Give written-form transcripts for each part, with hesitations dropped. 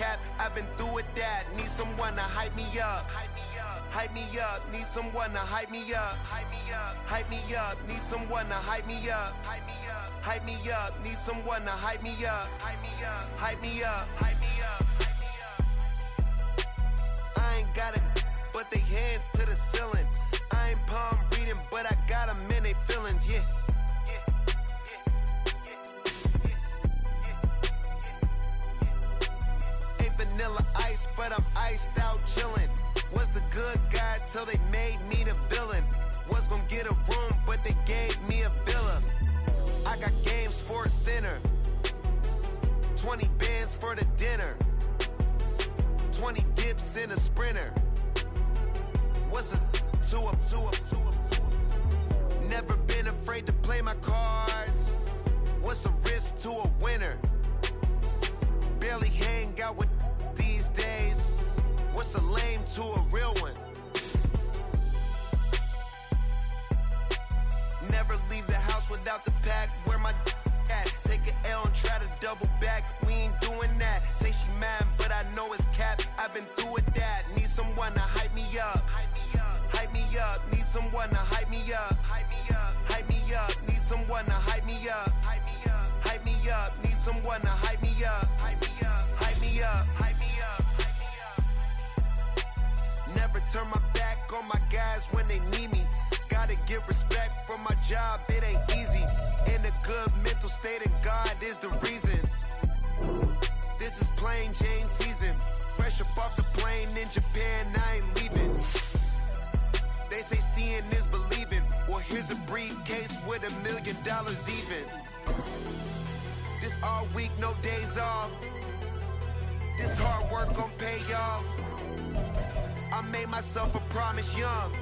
cap, I've been through with that. Need someone to hype me up. Hype me up, need someone to hype me up. Hype me up, need someone to hype me up. Hype me up, need someone to hype me up. Hype me up, hype me up. I ain't got it, but they hands to the ceiling. I ain't palm reading, but I got them in they feelings, yeah. Ain't vanilla ice, but I'm iced out chillin'. Was the good guy till they made me the villain. Was gonna get a room, but they gave me a villa. I got game, Sports Center. 20 bands for the dinner. 20 dips in a Sprinter. What's a two up? Never been afraid to play my cards. What's a risk to a winner? Barely hang out with these days. What's a lame to a real one? Never leave the house without the pack. Where my at? Take an L and try to double back. We ain't doing that. Say she mad, but I know it's cap. I've been through with that. Need someone to hype me up. Hype me up. Need someone to hype me up. Hype me up. Need someone to hype me up. Hype me up. Need someone to hype me up. Hype me up. Never turn my back on my guys when they need me. Gotta give respect for my job, it ain't easy. In a good mental state and God is the reason. This is plain Jane season. Fresh up off the plane in Japan, I ain't leaving. They say seeing is believing. Well, here's a briefcase with $1 million even. This all week, no days off. This hard work gon' pay off. I made myself a promise young.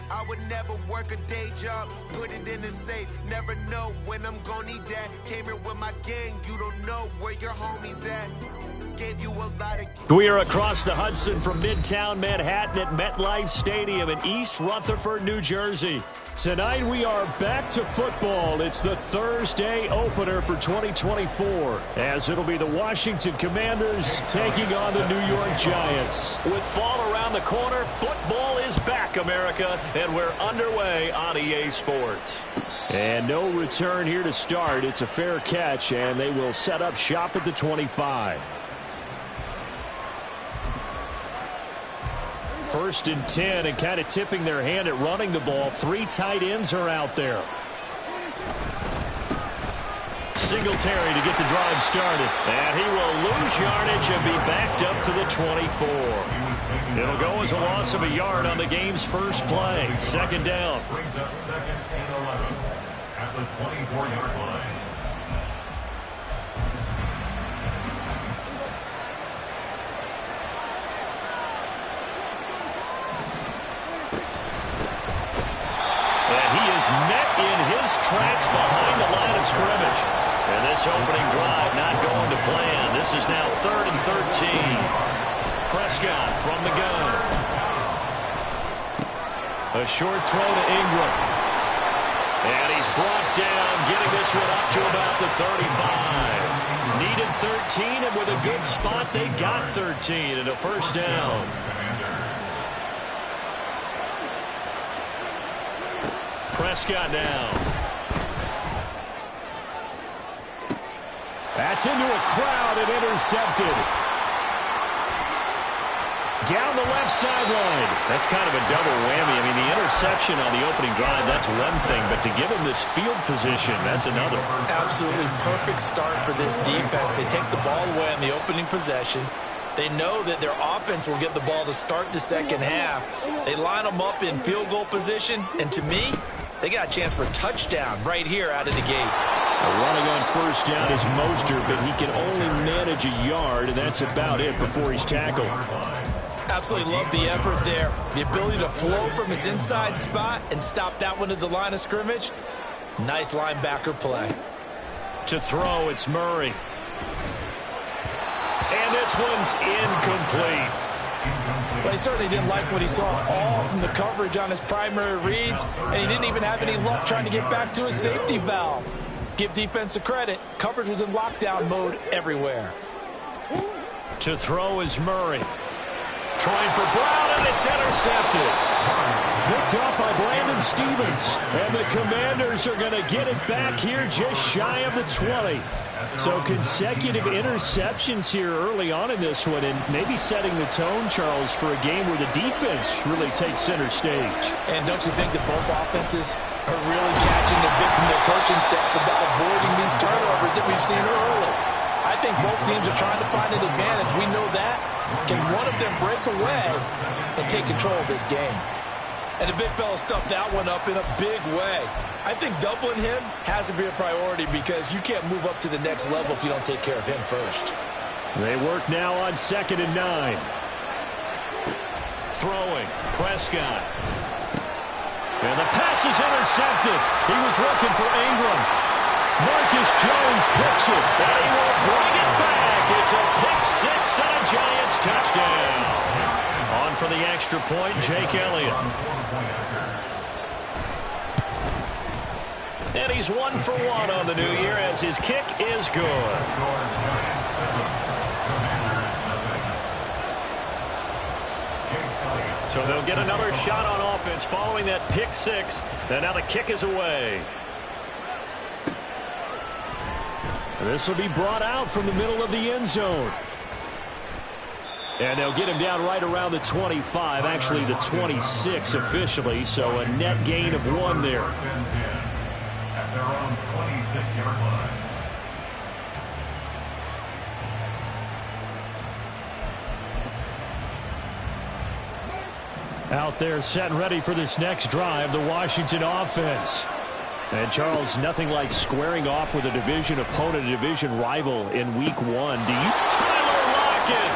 I would never work a day job, put it in the safe. Never know when I'm gon' need that. Came here with my gang, you don't know where your homies at. Gave you a lot of... We are across the Hudson from Midtown Manhattan at MetLife Stadium in East Rutherford, New Jersey. Tonight we are back to football. It's the Thursday opener for 2024, as it'll be the Washington Commanders taking on the New York Giants. With fall around the corner, football is back, America, and we're underway on EA Sports. And no return here to start. It's a fair catch, and they will set up shop at the 25. First and 10, and kind of tipping their hand at running the ball. 3 tight ends are out there. Singletary to get the drive started. And he will lose yardage and be backed up to the 24. It'll go as a loss of a yard on the game's first play. Second down. Brings up 2nd and 11 at the 24-yard line. Met in his tracks behind the line of scrimmage. And this opening drive not going to plan. This is now 3rd and 13. Prescott from the gun. A short throw to Ingram. And he's brought down, getting this one up to about the 35. Needed 13, and with a good spot, they got 13 and a first down. Prescott now. That's into a crowd and intercepted. Down the left sideline. That's kind of a double whammy. I mean, the interception on the opening drive, that's one thing, but to give him this field position, that's another. Absolutely perfect start for this defense. They take the ball away on the opening possession. They know that their offense will get the ball to start the second half. They line them up in field goal position, and to me, they got a chance for a touchdown right here out of the gate. Running on first down is Mostert, but he can only manage a yard, and that's about it before he's tackled. Absolutely love the effort there. The ability to flow from his inside spot and stop that one at the line of scrimmage. Nice linebacker play. To throw, it's Murray. And this one's incomplete. But he certainly didn't like what he saw all from the coverage on his primary reads, and he didn't even have any luck trying to get back to his safety valve. Give defense a credit. Coverage was in lockdown mode everywhere. To throw is Murray. Trying for Brown, and it's intercepted. Picked up by Brandon Stephens. And the Commanders are going to get it back here just shy of the 20. So consecutive interceptions here early on in this one, and maybe setting the tone, Charles, for a game where the defense really takes center stage. And don't you think that both offenses are really catching the bit from their coaching staff about avoiding these turnovers that we've seen early? I think both teams are trying to find an advantage. We know that. Can one of them break away and take control of this game? And the big fella stuffed that one up in a big way. I think doubling him has to be a priority because you can't move up to the next level if you don't take care of him first. They work now on 2nd and 9. Throwing, Prescott. And the pass is intercepted. He was looking for Ingram. Marcus Jones picks it, and he will bring it back. It's a pick six and a Giants touchdown. On for the extra point, Jake Elliott. And he's 1 for 1 on the new year as his kick is good. So they'll get another shot on offense following that pick six. And now the kick is away. This will be brought out from the middle of the end zone. And they'll get him down right around the 25, actually the 26 officially, so a net gain of 1 there. At their own 26-yard line. Out there set and ready for this next drive, the Washington offense. And, Charles, nothing like squaring off with a division opponent, a division rival in week 1. Do you? Tyler Lockett!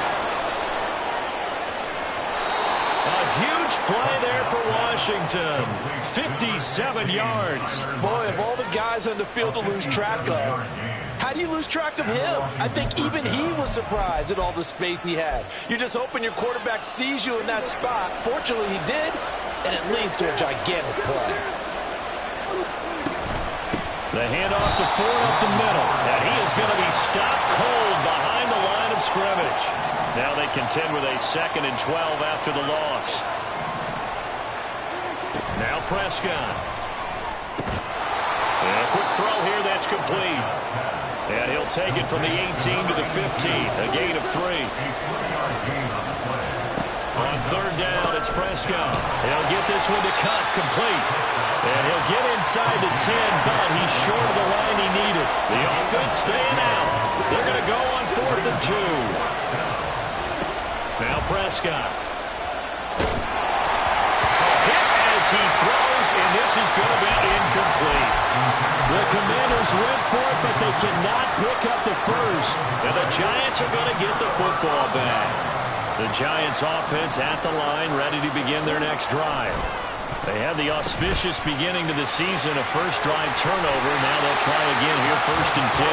A huge play there for Washington. 57 yards. Boy, of all the guys on the field to lose track of, how do you lose track of him? I think even he was surprised at all the space he had. You're just hoping your quarterback sees you in that spot. Fortunately, he did, and it leads to a gigantic play. The handoff to Ford up the middle, and he is going to be stopped cold behind the line of scrimmage. Now they contend with a 2nd and 12 after the loss. Now Prescott. And a quick throw here, that's complete. And he'll take it from the 18 to the 15, a gain of 3. On 3rd down, it's Prescott. He'll get this one to cut, complete. And he'll get inside the 10, but he's short of the line he needed. The offense staying out. They're going to go on 4th and 2. Now Prescott. A hit as he throws, and this is going to be incomplete. The Commanders went for it, but they cannot pick up the first. And the Giants are going to get the football back. The Giants offense at the line, ready to begin their next drive. They had the auspicious beginning to the season, a first drive turnover. Now they'll try again here, 1st and 10.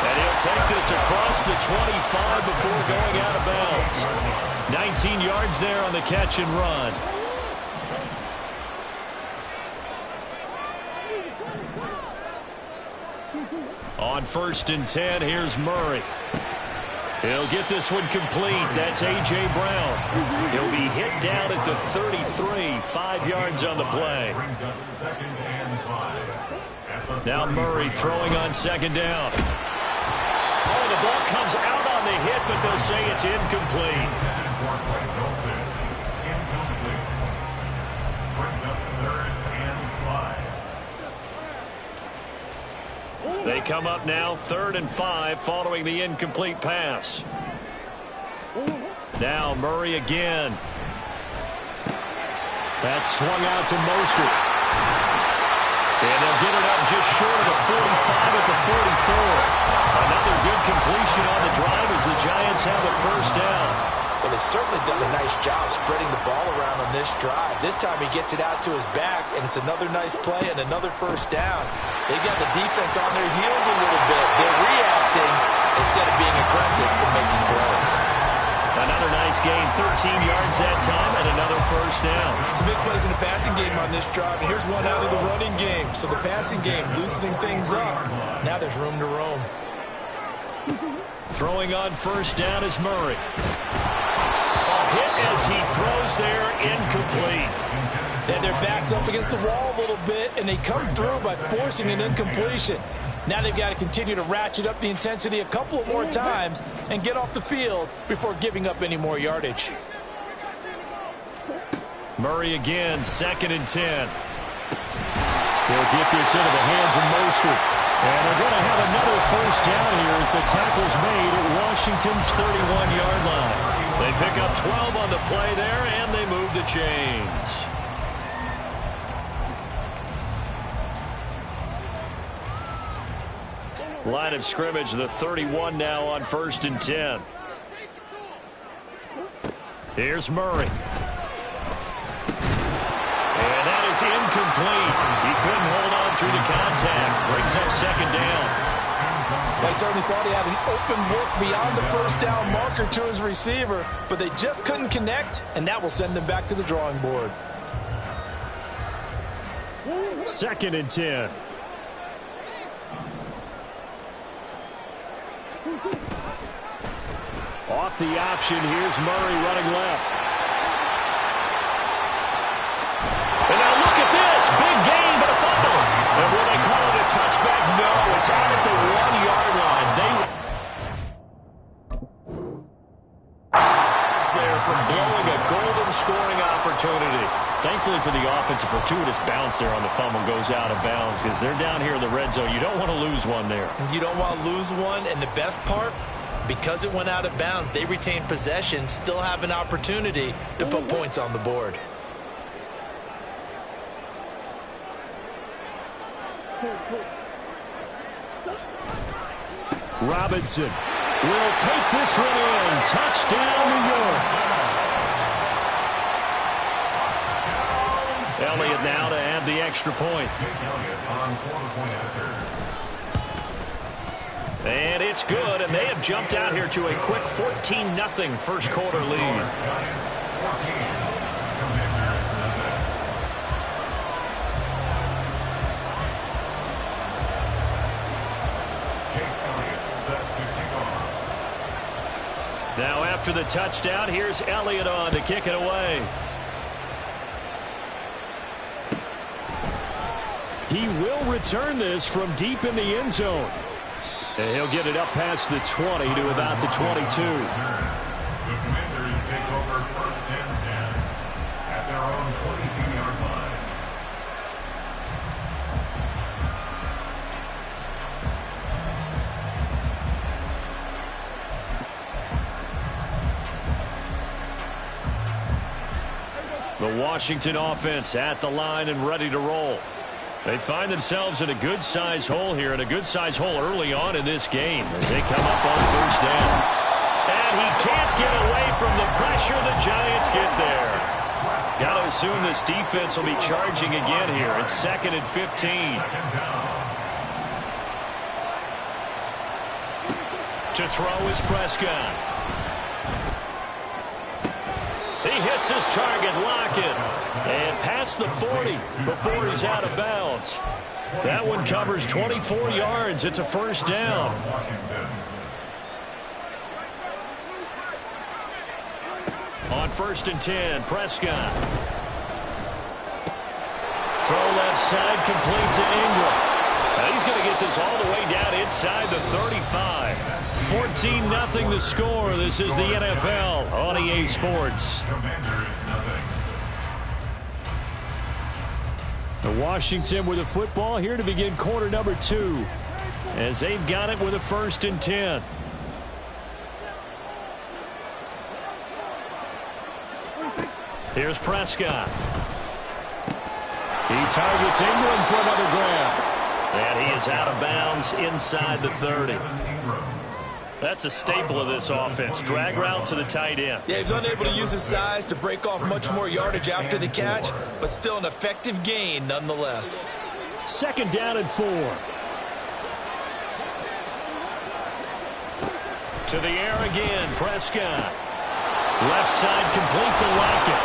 And he'll take this across the 25 before going out of bounds. 19 yards there on the catch and run. On 1st and 10, here's Murray. He'll get this one complete. That's A.J. Brown. He'll be hit down at the 33, 5 yards on the play. Now Murray throwing on 2nd down. Oh, the ball comes out on the hit, but they'll say it's incomplete. They come up now 3rd and 5 following the incomplete pass. Now Murray again. That's swung out to Mostert. And they'll get it up just short of the 45 at the 44. Another good completion on the drive as the Giants have the 1st down. Well, they've certainly done a nice job spreading the ball around on this drive. This time he gets it out to his back, and it's another nice play and another 1st down. They got the defense on their heels a little bit. They're reacting instead of being aggressive and making plays. Another nice gain, 13 yards that time, and another 1st down. Some big plays in the passing game on this drive, and here's one out of the running game. So the passing game loosening things up. Now there's room to roam. Throwing on first down is Murray. A hit as he throws there, incomplete. And their back's up against the wall a little bit, and they come through by forcing an incompletion. Now they've got to continue to ratchet up the intensity a couple of more times and get off the field before giving up any more yardage. Murray again, 2nd and 10. He'll get this into the hands of Mostert. And they're going to have another first down here as the tackle's made at Washington's 31-yard line. They pick up 12 on the play there, and they move the chains. Line of scrimmage, the 31 now on 1st and 10. Here's Murray. And that is incomplete. He couldn't hold on through the contact. Brings up 2nd down. They certainly thought he had an open look beyond the first down marker to his receiver, but they just couldn't connect, and that will send them back to the drawing board. 2nd and 10. Off the option, here's Murray running left. And now look at this, big gain, but a fumble. And will they call it a touchback? No, it's out at the 1-yard line. There from blowing a golden scoring opportunity. Thankfully for the offense, a fortuitous bounce there on the fumble goes out of bounds because they're down here in the red zone. You don't want to lose one there. You don't want to lose one, and the best part, because it went out of bounds, they retain possession, still have an opportunity to put points on the board. Robinson will take this one in. Touchdown, New York. Elliott now to add the extra point. And it's good, and they have jumped out here to a quick 14-0 first quarter lead. Now after the touchdown, here's Elliott on to kick it away. He will return this from deep in the end zone. And he'll get it up past the 20 to about the 22. The Commanders take over 1st and 10 at their own 22-yard line. The Washington offense at the line and ready to roll. They find themselves in a good-sized hole here, and a good-sized hole early on in this game as they come up on first down. And he can't get away from the pressure. The Giants get there. Got to assume this defense will be charging again here. It's 2nd and 15. To throw is Prescott. He hits his target, Lockett, and past the 40 before he's out of bounds. That one covers 24 yards. It's a first down. On 1st and 10, Prescott. Throw left side, complete to Ingram. Now he's going to get this all the way down inside the 35. 14-0 the score. This is the NFL on EA Sports. The Washington with the football here to begin quarter number 2 as they've got it with a 1st and 10. Here's Prescott. He targets Ingram for another grab. And he is out of bounds inside the 30. That's a staple of this offense. Drag route to the tight end. Yeah, he's unable to use his size to break off much more yardage after the catch, but still an effective gain nonetheless. 2nd down and 4. To the air again, Prescott. Left side complete to Lockett.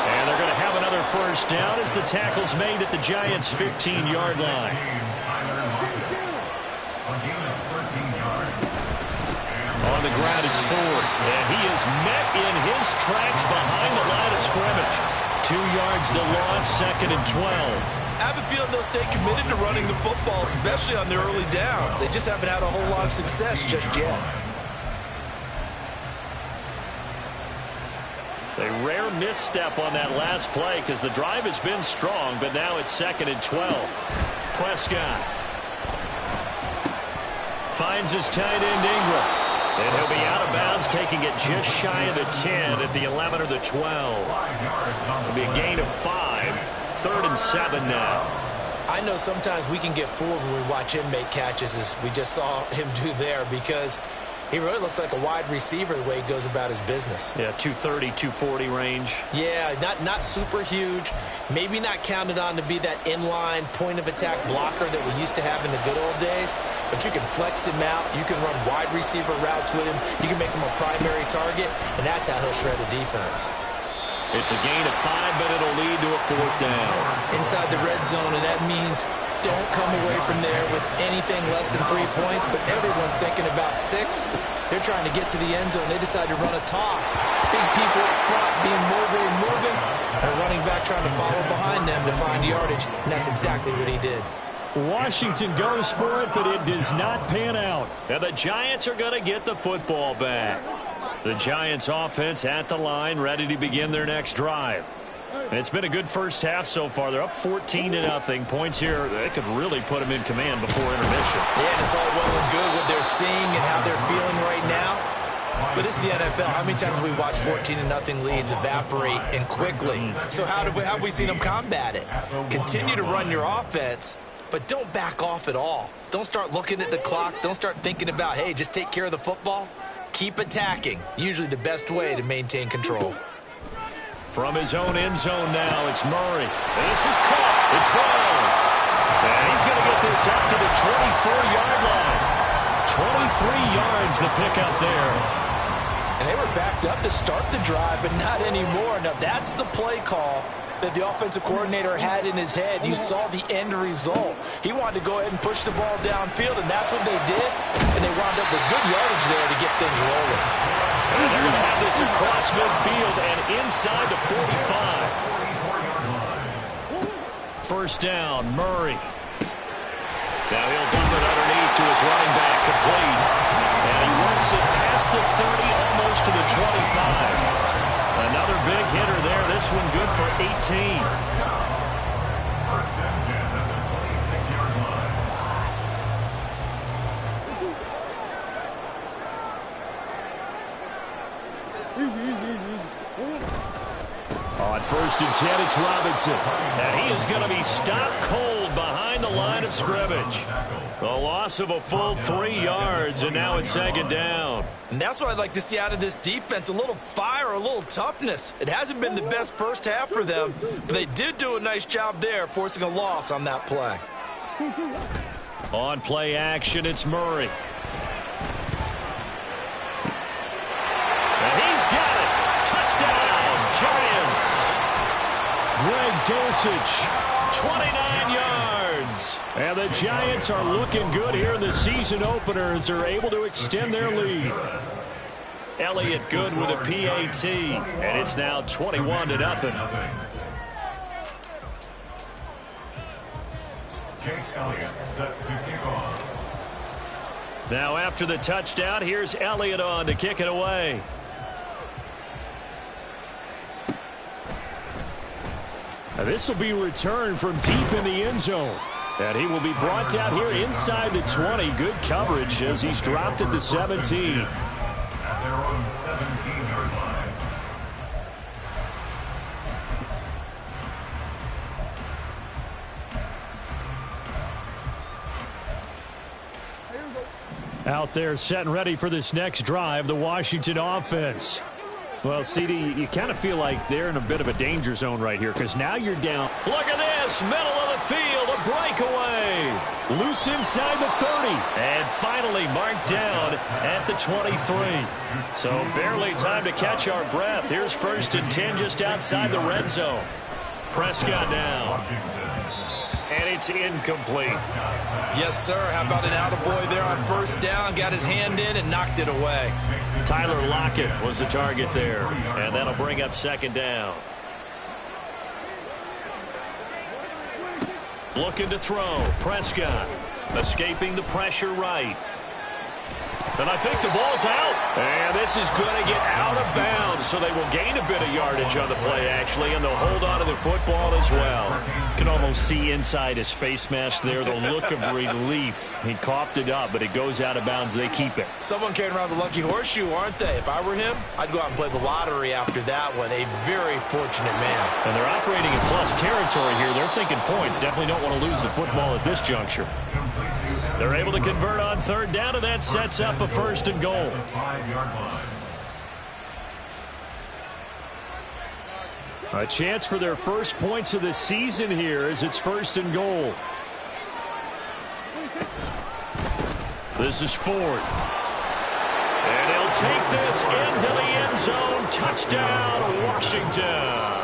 And they're going to have another first down as the tackle's made at the Giants' 15-yard line. On on the ground. It's Ford. And he is met in his tracks behind the line of scrimmage. 2 yards the loss, 2nd and 12. I have a feeling they'll stay committed to running the football, especially on their early downs. They just haven't had a whole lot of success just yet. A rare misstep on that last play because the drive has been strong, but now it's 2nd and 12. Prescott finds his tight end Ingram. And he'll be out of bounds, taking it just shy of the 10 at the 11 or the 12. It'll be a gain of 5. 3rd and 7 now. I know sometimes we can get fooled when we watch him make catches, as we just saw him do there, because he really looks like a wide receiver the way he goes about his business. Yeah, 230, 240 range. Yeah, not super huge. Maybe not counted on to be that inline point-of-attack blocker that we used to have in the good old days. But you can flex him out. You can run wide receiver routes with him. You can make him a primary target, and that's how he'll shred a defense. It's a gain of 5, but it'll lead to a 4th down. Inside the red zone, and that means don't come away from there with anything less than 3 points, but everyone's thinking about 6. They're trying to get to the end zone. They decide to run a toss. Big people up front being mobile and moving, and a running back trying to follow behind them to find yardage, and that's exactly what he did. Washington goes for it, but it does not pan out. And the Giants are going to get the football back. The Giants offense at the line, ready to begin their next drive. And it's been a good first half so far. They're up 14-0. Points here, they could really put them in command before intermission. Yeah, and it's all well and good what they're seeing and how they're feeling right now. But it's the NFL. How many times have we watched 14-0 leads evaporate and quickly? So how have we seen them combat it? Continue to run your offense, but don't back off at all. Don't start looking at the clock. Don't start thinking about, hey, just take care of the football. Keep attacking. Usually the best way to maintain control. From his own end zone now, it's Murray. And this is caught. It's Brown. And he's going to get this out to the 24-yard line. 23 yards the pickup there. And they were backed up to start the drive, but not anymore. Now, that's the play call that the offensive coordinator had in his head. You saw the end result. He wanted to go ahead and push the ball downfield, and that's what they did. And they wound up with good yardage there to get things rolling. And they're going to have this across midfield and inside the 45. First down, Murray. Now he'll dump it underneath to his running back, complete. And he works it past the 30, almost to the 25. Another big hitter there. This one good for 18. First and 10 at the 26-yard line. On 1st and 10, it's Robinson. And he is going to be stopped cold behind the line of scrimmage. The loss of a full 3 yards, and now it's 2nd down. And that's what I'd like to see out of this defense, a little fire, a little toughness. It hasn't been the best first half for them, but they did do a nice job there, forcing a loss on that play. On play action, it's Murray. And he's got it. Touchdown, Giants. Greg Dulcich, 29 yards. And the Giants are looking good here in the season opener as they're able to extend their lead. Elliott good with a PAT, and it's now 21-0. Jake Elliott set to kick off. Now after the touchdown, here's Elliott on to kick it away. Now this will be returned from deep in the end zone. And he will be brought down here inside the 20. Good coverage as he's dropped at the 17. At their own 17-yard line. Out there set and ready for this next drive, the Washington offense. Well, CD, you kind of feel like they're in a bit of a danger zone right here because now you're down. Look at this, middle of the field, a breakaway. Loose inside the 30. And finally marked down at the 23. So barely time to catch our breath. Here's 1st and 10 just outside the red zone. Prescott now. And it's incomplete. Yes, sir. How about an attaboy there on first down? Got his hand in and knocked it away. Tyler Lockett was the target there, and that'll bring up second down. Looking to throw. Prescott escaping the pressure right. And I think the ball's out. And this is going to get out of bounds, so they will gain a bit of yardage on the play, actually, and they'll hold on to the football as well. You can almost see inside his face mask there the look of relief. He coughed it up, but it goes out of bounds. They keep it. Someone carrying around the lucky horseshoe, aren't they? If I were him, I'd go out and play the lottery after that one. A very fortunate man. And they're operating in plus territory here. They're thinking points. Definitely don't want to lose the football at this juncture. They're able to convert on third down, and that sets up a first and goal. A chance for their first points of the season here as it's first and goal. This is Ford. And he'll take this into the end zone. Touchdown, Washington.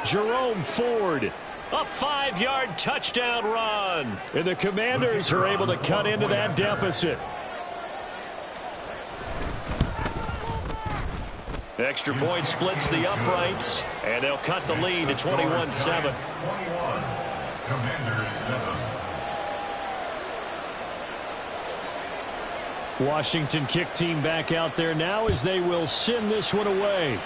Jerome Ford. A 5-yard touchdown run. And the Commanders are able to cut into that deficit. Extra point splits the uprights, and they'll cut the lead to 21-7. Commanders 7. Washington kick team back out there now as they will send this one away.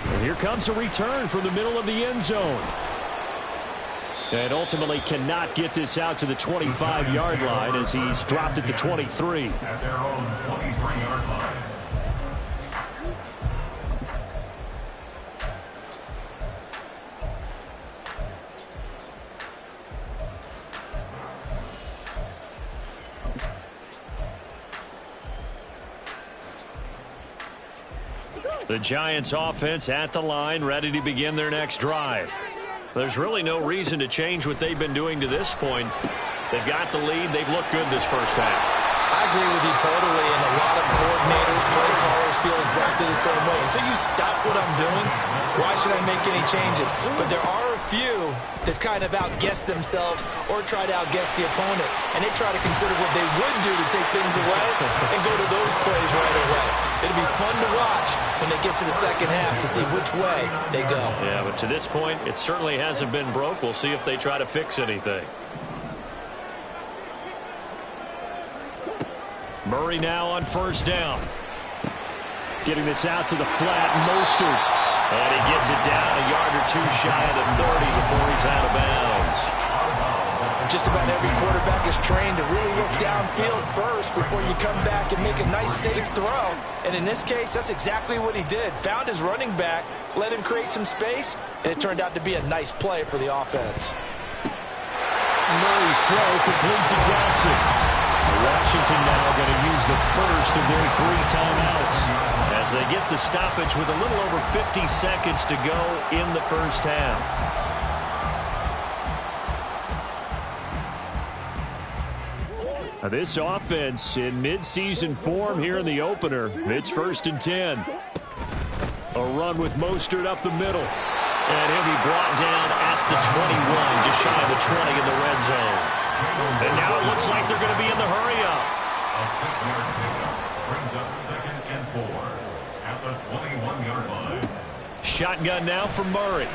And here comes a return from the middle of the end zone. And ultimately cannot get this out to the 25-yard line as he's dropped at the 23. At their own 23-yard line. The Giants offense at the line, ready to begin their next drive. There's really no reason to change what they've been doing to this point. They've got the lead. They've looked good this first half. I agree with you totally, and a lot of coordinators, play callers feel exactly the same way. Until you stop what I'm doing, why should I make any changes? But there are a few that kind of outguess themselves or try to outguess the opponent, and they try to consider what they would do to take things away and go to those plays right away. It'll be fun to watch when they get to the second half to see which way they go. Yeah, but to this point, it certainly hasn't been broke. We'll see if they try to fix anything. Murray now on first down. Getting this out to the flat, Mostert. And he gets it down a yard or two shy of the 30 before he's out of bounds. Just about every quarterback is trained to really look downfield first before you come back and make a nice, safe throw. And in this case, that's exactly what he did. Found his running back, let him create some space, and it turned out to be a nice play for the offense. Murray's throw complete to Dotson. Washington now going to use the first of their 3 timeouts as they get the stoppage with a little over 50 seconds to go in the first half. Now this offense in mid-season form here in the opener. It's first and 10. A run with Mostert up the middle. And he'll be brought down at the 21, just shy of the 20 in the red zone. And now it looks like they're going to be in the hurry-up. A 6-yard pickup brings up 2nd and 4 at the 21-yard line. Shotgun now for Murray.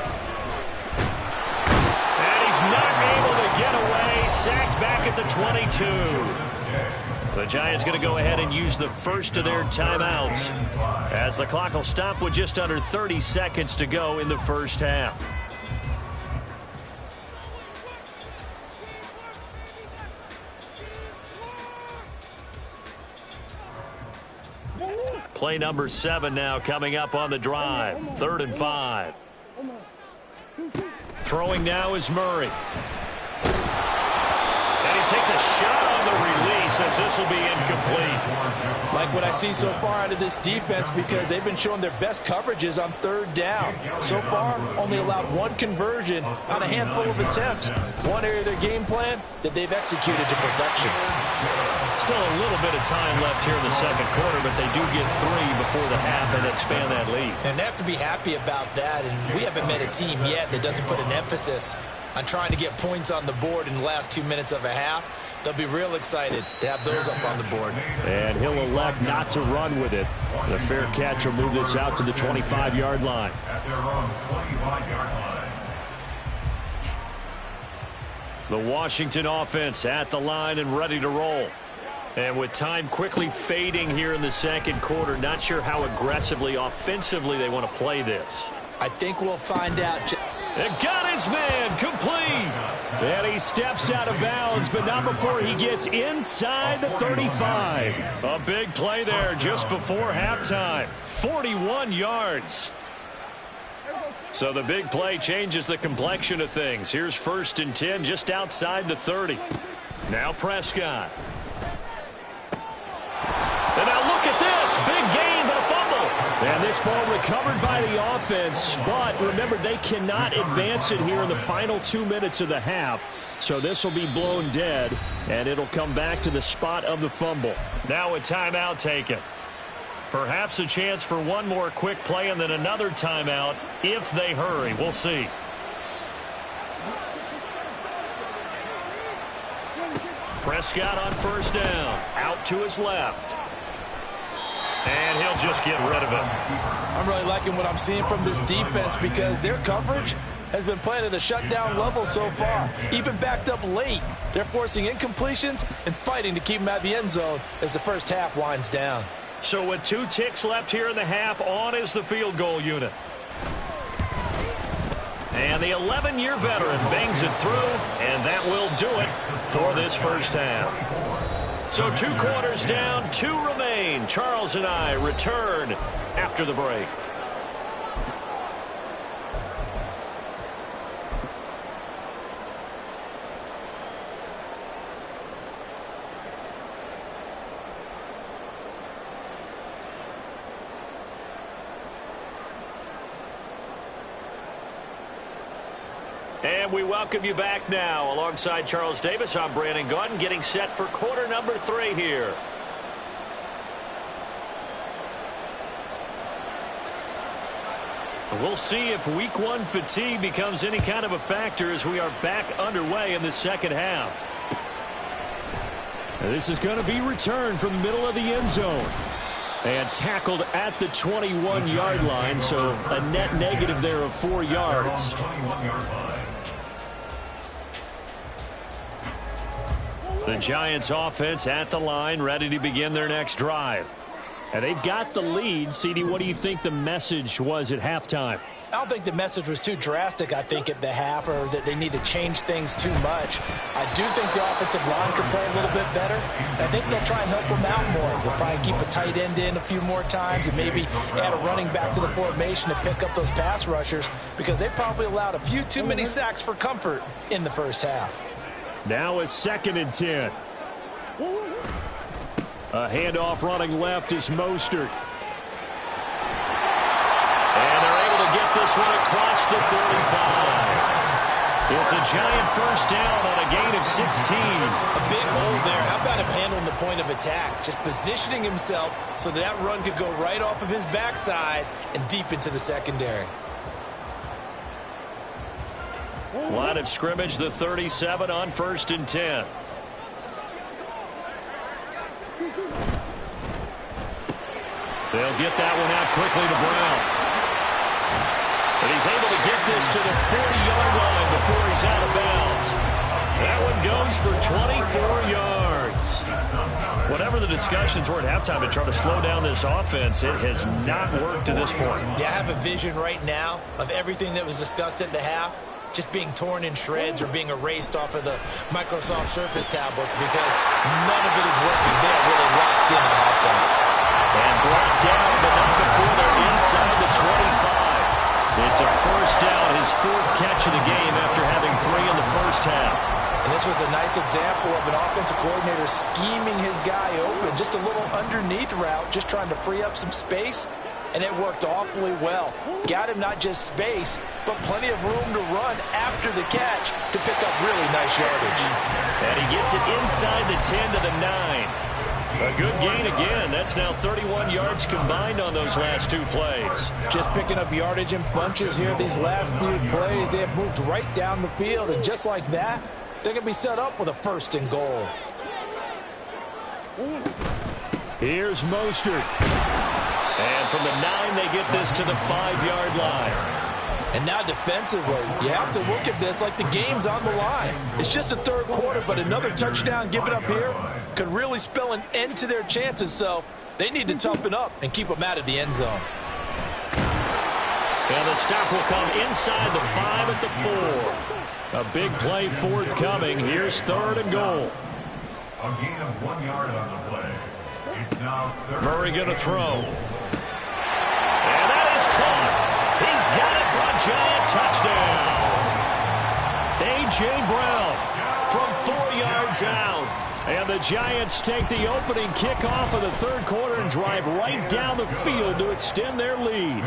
And he's not able to get away. Sacked back at the 22. The Giants going to go ahead and use the first of their timeouts as the clock will stop with just under 30 seconds to go in the first half. Play number 7 now coming up on the drive. 3rd and 5. Throwing now is Murray. And he takes a shot on the release as this will be incomplete. Like what I see so far out of this defense because they've been showing their best coverages on 3rd down. So far, only allowed 1 conversion on a handful of attempts. One area of their game plan that they've executed to perfection. Still a little bit of time left here in the second quarter, but they do get 3 before the half and expand that lead. And they have to be happy about that, and we haven't met a team yet that doesn't put an emphasis on trying to get points on the board in the last 2 minutes of a half. They'll be real excited to have those up on the board. And he'll elect not to run with it. The fair catch will move this out to the 25-yard line. At their own 25-yard line. The Washington offense at the line and ready to roll. And with time quickly fading here in the second quarter, not sure how aggressively, offensively they want to play this. I think we'll find out. And got his man complete. And he steps out of bounds, but not before he gets inside the 35. A big play there just before halftime. 41 yards. So the big play changes the complexion of things. Here's 1st and 10 just outside the 30. Now Prescott. And now look at this. Big gain, but a fumble. And this ball recovered by the offense. But remember, they cannot advance it here in the final 2 minutes of the half. So this will be blown dead, and it'll come back to the spot of the fumble. Now a timeout taken. Perhaps a chance for one more quick play and then another timeout if they hurry. We'll see. Prescott on 1st down. Out to his left. And he'll just get rid of it. I'm really liking what I'm seeing from this defense because their coverage has been playing at a shutdown level so far. Even backed up late. They're forcing incompletions and fighting to keep them at the end zone as the first half winds down. So with 2 ticks left here in the half, on is the field goal unit. And the 11-year veteran bangs it through, and that will do it for this first half. So 2 quarters down, 2 remain. Charles and I return after the break. And we welcome you back now. Alongside Charles Davis, I'm Brandon Gaudin, getting set for quarter number 3 here. We'll see if week 1 fatigue becomes any kind of a factor as we are back underway in the second half. And this is going to be returned from the middle of the end zone. And tackled at the 21-yard line, so a net negative there of 4 yards. The Giants offense at the line, ready to begin their next drive. And they've got the lead. CD, what do you think the message was at halftime? I don't think the message was too drastic, I think, at the half, or that they need to change things too much. I do think the offensive line could play a little bit better. I think they'll try and help them out more. They'll probably keep a tight end in a few more times and maybe add a running back to the formation to pick up those pass rushers because they probably allowed a few too many sacks for comfort in the first half. Now a 2nd and 10. A handoff running left is Mostert. And they're able to get this one across the 35. It's a Giant first down on a gain of 16. A big hole there. How about him handling the point of attack? Just positioning himself so that run could go right off of his backside and deep into the secondary. Line of scrimmage, the 37 on 1st and 10. They'll get that one out quickly to Brown. And he's able to get this to the 40-yard line before he's out of bounds. That one goes for 24 yards. Whatever the discussions were at halftime to try to slow down this offense, it has not worked to this point. Yeah, I have a vision right now of everything that was discussed at the half just being torn in shreds or being erased off of the Microsoft Surface tablets because none of it is working. They're really locked in on offense. And brought down, but not before they're inside the 25. It's a first down, his 4th catch of the game after having 3 in the first half. And this was a nice example of an offensive coordinator scheming his guy open. Just a little underneath route, just trying to free up some space. And it worked awfully well. Got him not just space, but plenty of room to run after the catch to pick up really nice yardage. And he gets it inside the 10 to the 9. A good gain again. That's now 31 yards combined on those last two plays. Just picking up yardage in bunches here. These last few plays, they have moved right down the field. And just like that, they're going to be set up with a 1st and goal. Here's Mostert. And from the 9, they get this to the 5-yard line. And now defensively, you have to look at this like the game's on the line. It's just the 3rd quarter, but another touchdown given up here could really spell an end to their chances. So they need to toughen up and keep them out of the end zone. And the stop will come inside the 5 at the 4. A big play forthcoming. Here's 3rd and goal. A gain of 1 yard on the play. It's now 3rd. Murray going to throw. And that is caught. He's got it for a giant touchdown. A.J. Brown from 4 yards out. And the Giants take the opening kickoff of the 3rd quarter and drive right down the field to extend their lead.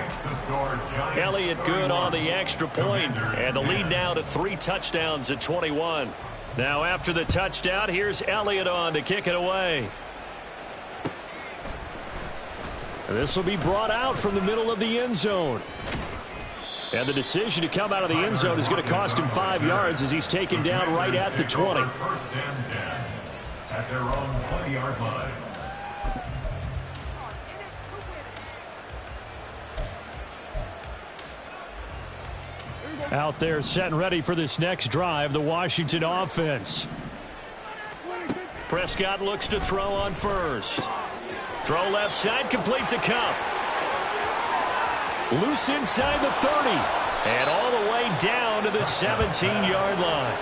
Elliott good on the extra point, and the lead now to 3 touchdowns at 21. Now after the touchdown, here's Elliott on to kick it away. This will be brought out from the middle of the end zone. And the decision to come out of the end zone is going to cost him 5 yards as he's taken down right at the 20. 1st and 10 at their own 20-yard line. Out there set and ready for this next drive, the Washington offense. Prescott looks to throw on first. Throw left side, complete to Kupp. Loose inside the 30. And all the way down to the 17-yard line.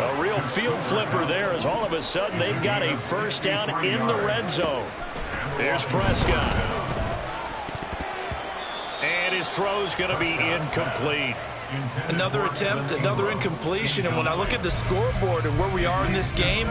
A real field flipper there as all of a sudden they've got a 1st down in the red zone. Here's Prescott. And his throw's going to be incomplete. Another attempt, another incompletion, and when I look at the scoreboard and where we are in this game,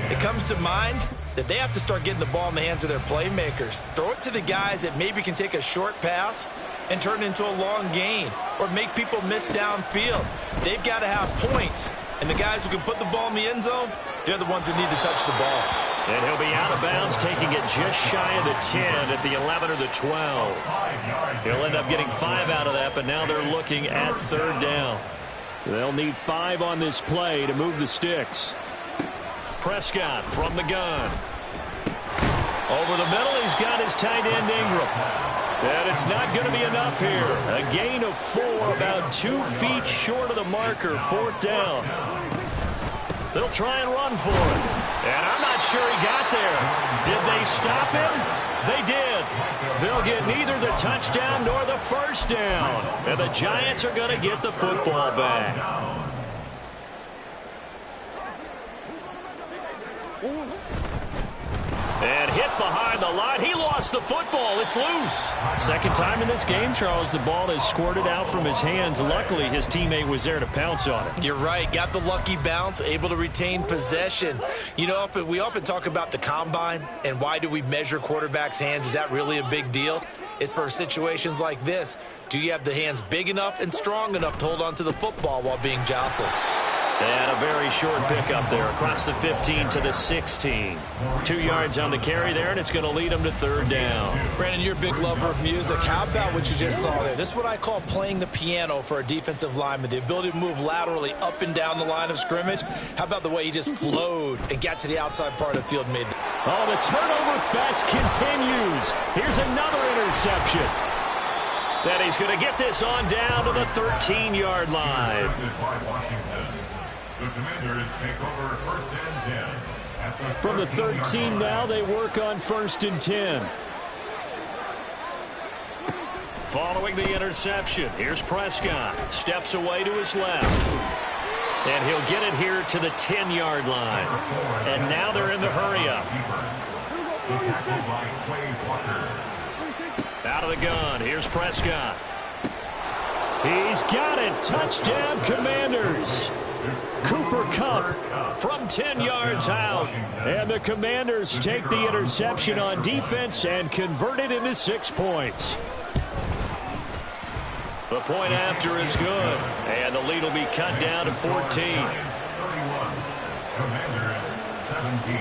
it comes to mind that they have to start getting the ball in the hands of their playmakers. Throw it to the guys that maybe can take a short pass and turn it into a long gain or make people miss downfield. They've got to have points, and the guys who can put the ball in the end zone, they're the ones that need to touch the ball. And he'll be out of bounds, taking it just shy of the 10 at the 11 or the 12. He'll end up getting 5 out of that, but now they're looking at 3rd down. They'll need 5 on this play to move the sticks. Prescott from the gun. Over the middle, he's got his tight end Ingram. And it's not going to be enough here. A gain of 4, about 2 feet short of the marker, 4th down. They'll try and run for it. And I'm not sure he got there. Did they stop him? They did. They'll get neither the touchdown nor the 1st down. And the Giants are going to get the football back. And hit behind the line. He lost the football. It's loose. Second time in this game, Charles, the ball has squirted out from his hands. Luckily, his teammate was there to pounce on it. You're right. Got the lucky bounce, able to retain possession. You know, we often talk about the combine and why do we measure quarterbacks' hands. Is that really a big deal? It's for situations like this. Do you have the hands big enough and strong enough to hold on to the football while being jostled? And a very short pickup there across the 15 to the 16. 2 yards on the carry there, and it's going to lead them to 3rd down. Brandon, you're a big lover of music. How about what you just saw there? This is what I call playing the piano for a defensive lineman, the ability to move laterally up and down the line of scrimmage. How about the way he just flowed and got to the outside part of the field and made Oh, the turnover fest continues. Here's another interception. Then he's going to get this on down to the 13-yard line. The Commanders take over 1st and 10. From the 13 now, they work on 1st and 10. Following the interception, here's Prescott. Steps away to his left. And he'll get it here to the 10-yard line. And now they're in the hurry-up. Out of the gun, here's Prescott. He's got it. Touchdown, Commanders. Cooper Kupp from 10 yards out. And the Commanders take the interception on defense and convert it into 6 points. The point after is good. And the lead will be cut down to 14. 31. Commanders 17.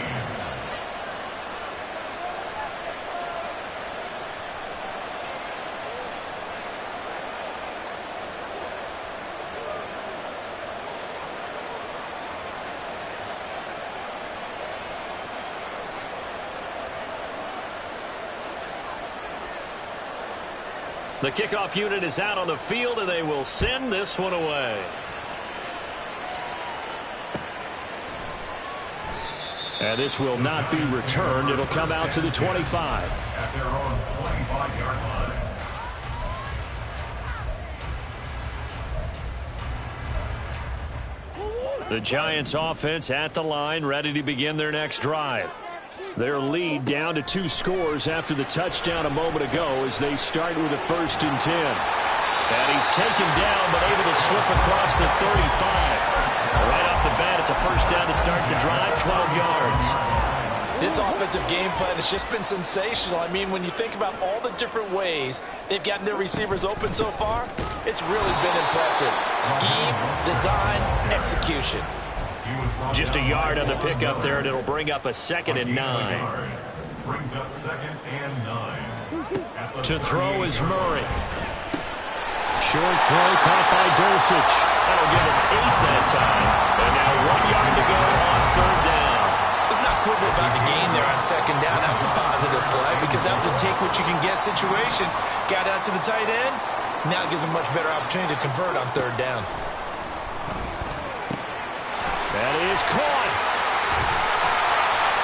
The kickoff unit is out on the field, and they will send this one away. And this will not be returned. It'll come out to the 25. At their own 25-yard line. The Giants offense at the line, ready to begin their next drive. Their lead down to 2 scores after the touchdown a moment ago as they start with a 1st and 10. And he's taken down but able to slip across the 35. Right off the bat, it's a 1st down to start the drive, 12 yards. This offensive game plan has just been sensational. I mean, when you think about all the different ways they've gotten their receivers open so far, it's really been impressive. Scheme, design, execution. Just a yard on the pickup there, and it'll bring up a 2nd and 9. Brings up 2nd and 9. To throw is Murray. Short throw caught by Dulcich. That'll give him 8 that time. And now 1 yard to go on 3rd down. Let's not quibble about the gain there on 2nd down. That was a positive play because that was a take-what-you-can-get situation. Got out to the tight end. Now it gives him a much better opportunity to convert on 3rd down. That is caught.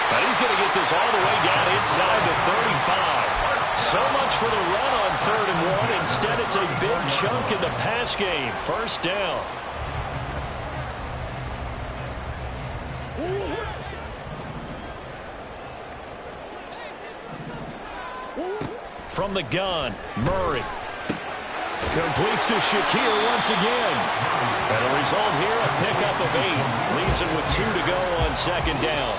But he's going to get this all the way down inside the 35. So much for the run on 3rd and 1. Instead, it's a big chunk in the pass game. 1st down. From the gun, Murray. Completes to Shakir once again. And a result here, a pickup of 8. Leaves it with 2 to go on 2nd down.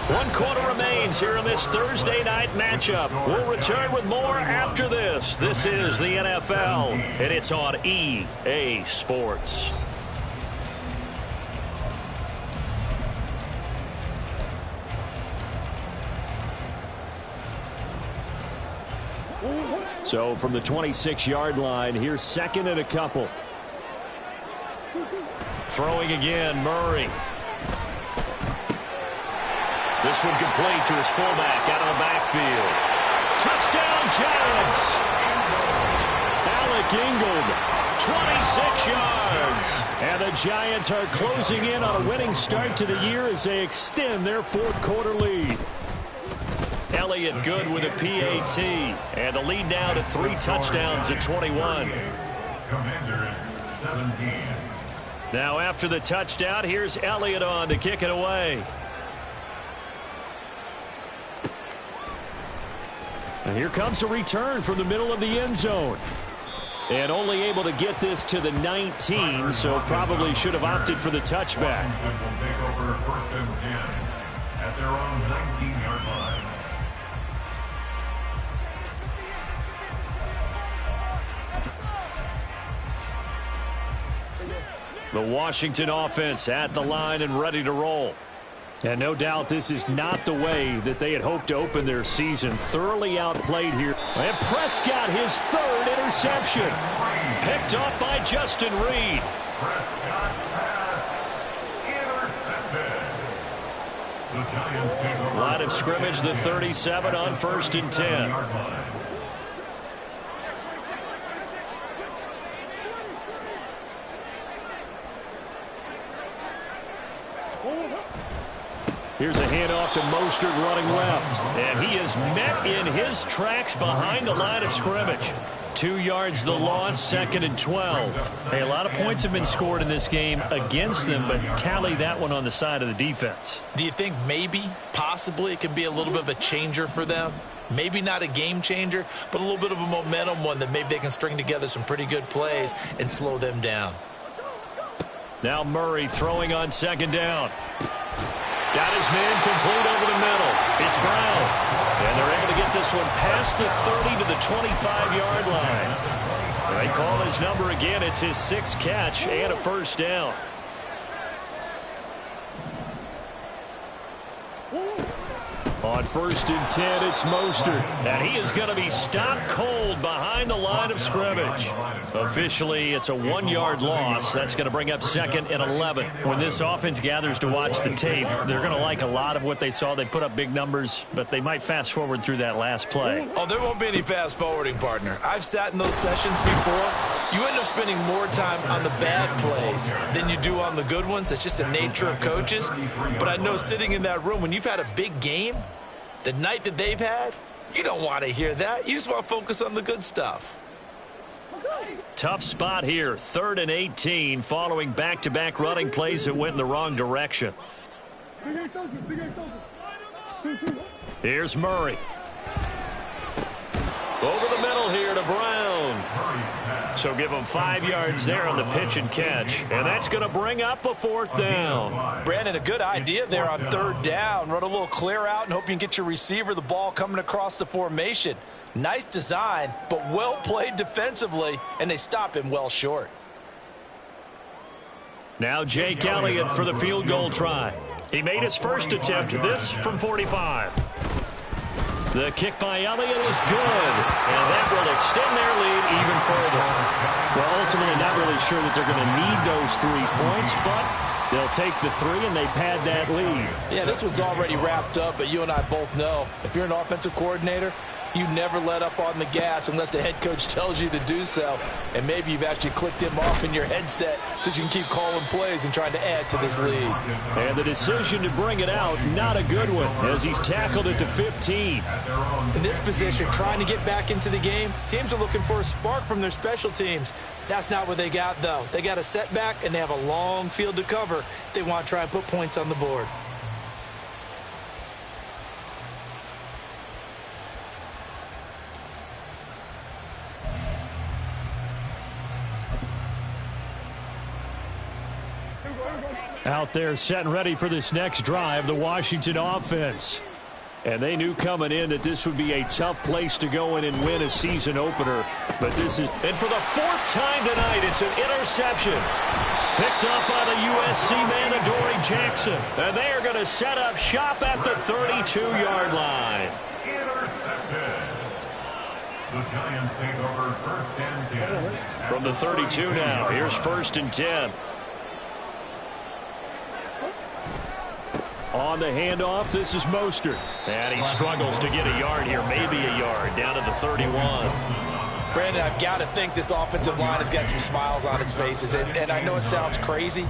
1 quarter remains here in this Thursday night matchup. We'll return with more after this. This is the NFL, and it's on EA Sports. So from the 26-yard line, here's 2nd and a couple. Throwing again, Murray. This one complete to his fullback out of the backfield. Touchdown, Giants! Alec Ingold, 26 yards. And the Giants are closing in on a winning start to the year as they extend their 4th quarter lead. Elliott good with a PAT. And the lead now to 3 touchdowns at 21. Commanders 17. Now after the touchdown, here's Elliott on to kick it away. And here comes a return from the middle of the end zone. And only able to get this to the 19, so probably should have opted for the touchback. Washington will take over 1st and 10 at their own 19-yard line. The Washington offense at the line and ready to roll. And no doubt this is not the way that they had hoped to open their season. Thoroughly outplayed here. And Prescott, his 3rd interception. Picked up by Justin Reed. Prescott's pass intercepted. The Giants take over. Line of scrimmage, the 37 on 1st and 10. Here's a handoff to Mostert running left. And he is met in his tracks behind the line of scrimmage. 2 yards the loss, 2nd and 12. Hey, a lot of points have been scored in this game against them, but tally that one on the side of the defense. Do you think maybe, possibly, it can be a little bit of a changer for them? Maybe not a game changer, but a little bit of a momentum one that maybe they can string together some pretty good plays and slow them down. Now Murray throwing on 2nd down. Got his man complete over the middle. It's Brown. And they're able to get this one past the 30 to the 25-yard line. They call his number again. It's his 6th catch and a 1st down. On On 1st and 10, it's Mostert. And he is going to be stopped cold behind the line of scrimmage. Officially, it's a 1-yard loss. That's going to bring up 2nd and 11. When this offense gathers to watch the tape, they're going to like a lot of what they saw. They put up big numbers, but they might fast forward through that last play. Oh, there won't be any fast forwarding, partner. I've sat in those sessions before. You end up spending more time on the bad plays than you do on the good ones. It's just the nature of coaches. But I know sitting in that room, when you've had a big game, the night that they've had, you don't want to hear that. You just want to focus on the good stuff. Tough spot here. 3rd and 18 following back-to-back running plays that went in the wrong direction. Here's Murray. Over the middle here to Brown. So give him 5 yards there on the pitch and catch. And that's going to bring up a 4th down. Brandon, a good idea there on 3rd down. Run a little clear out and hope you can get your receiver the ball coming across the formation. Nice design, but well played defensively, and they stop him well short. Now Jake Elliott for the field goal try. He made his first attempt, this from 45. The kick by Elliott is good, and that will extend their lead even further. Well, ultimately, not really sure that they're going to need those 3 points, but they'll take the 3, and they pad that lead. Yeah, this one's already wrapped up, but you and I both know if you're an offensive coordinator, you never let up on the gas unless the head coach tells you to do so. And maybe you've actually clicked him off in your headset so you can keep calling plays and trying to add to this lead. And the decision to bring it out, not a good one, as he's tackled it to 15. In this position, trying to get back into the game, teams are looking for a spark from their special teams. That's not what they got, though. They got a setback, and they have a long field to cover if they want to try and put points on the board. Out there set and ready for this next drive, the Washington offense. And they knew coming in that this would be a tough place to go in and win a season opener. But this is, and for the 4th time tonight, it's an interception. Picked up by the USC man, Adoree Jackson. And they are going to set up shop at the 32-yard line. Intercepted. The Giants take over 1st and 10. From the 32 now, here's 1st and 10. On the handoff, this is Mostert. And he struggles to get a yard here, maybe a yard, down to the 31. Brandon, I've got to think this offensive line has got some smiles on its faces. And I know it sounds crazy,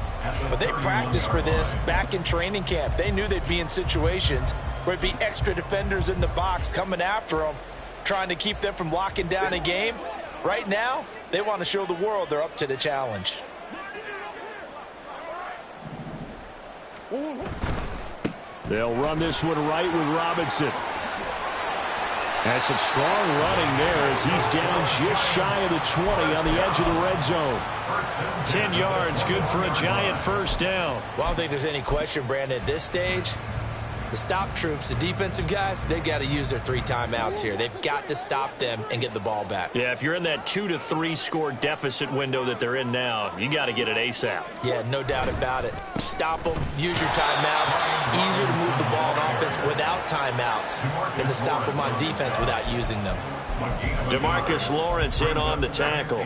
but they practiced for this back in training camp. They knew they'd be in situations where it'd be extra defenders in the box coming after them, trying to keep them from locking down a game. Right now, they want to show the world they're up to the challenge. They'll run this one right with Robinson. Has some strong running there as he's down just shy of the 20 on the edge of the red zone. 10 yards, good for a Giant 1st down. Well, I don't think there's any question, Brandon, at this stage, the stop troops, the defensive guys, they've got to use their 3 timeouts here. They've got to stop them and get the ball back. Yeah, if you're in that 2 to 3 score deficit window that they're in now, you got to get it ASAP. Yeah, no doubt about it. Stop them, use your timeouts. Easier to move the ball on offense without timeouts than to stop them on defense without using them. DeMarcus Lawrence in on the tackle.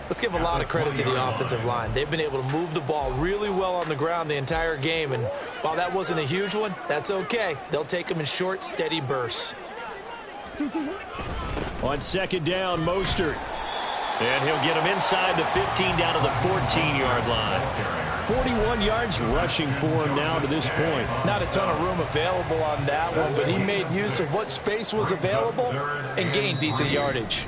Let's give a lot of credit to the offensive line. They've been able to move the ball really well on the ground the entire game, and while that wasn't a huge one, that's okay. They'll take them in short, steady bursts. On 2nd down, Mostert. And he'll get him inside the 15 down to the 14-yard line. 41 yards rushing for him now to this point. Not a ton of room available on that one, but he made use of what space was available and gained decent yardage.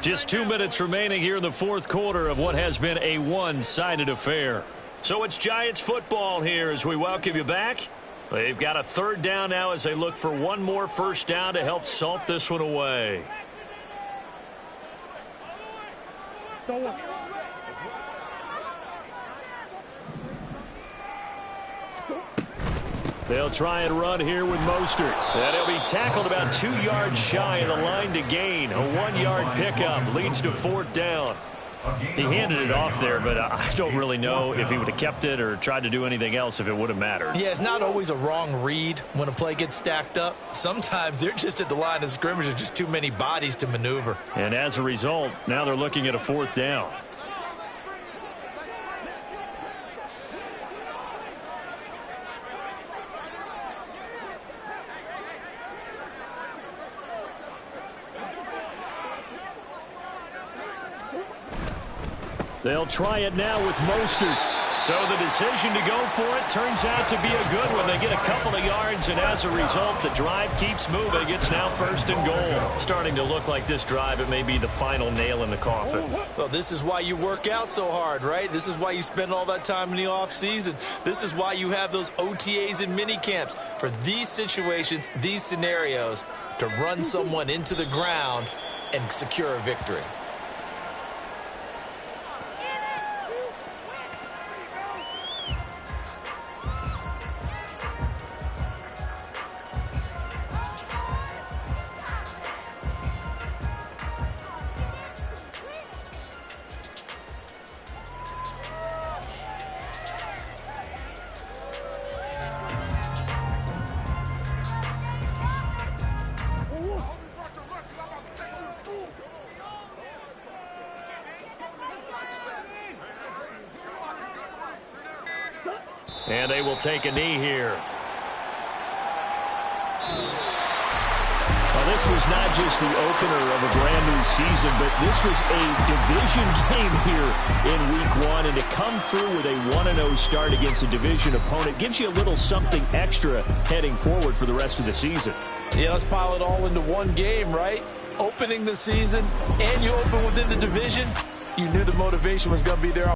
Just 2 minutes remaining here in the 4th quarter of what has been a one-sided affair. So it's Giants football here as we welcome you back. They've got a 3rd down now as they look for one more 1st down to help salt this one away. They'll try and run here with Mostert. And he'll be tackled about 2 yards shy of the line to gain. A 1-yard pickup leads to 4th down. He handed it off there, but I don't really know if he would have kept it or tried to do anything else if it would have mattered. Yeah, it's not always a wrong read when a play gets stacked up. Sometimes they're just at the line of scrimmage. There's just too many bodies to maneuver. And as a result, now they're looking at a 4th down. They'll try it now with Mostert. So the decision to go for it turns out to be a good one. They get a couple of yards, and as a result, the drive keeps moving. It's now 1st and goal. Starting to look like this drive, it may be the final nail in the coffin. Well, this is why you work out so hard, right? This is why you spend all that time in the offseason. This is why you have those OTAs and mini camps. For these situations, these scenarios, to run someone into the ground and secure a victory. And they will take a knee here. Well, this was not just the opener of a brand new season, but this was a division game here in week 1. And to come through with a 1-0 start against a division opponent gives you a little something extra heading forward for the rest of the season. Yeah, let's pile it all into one game, right? Opening the season, and you open within the division. You knew the motivation was going to be there.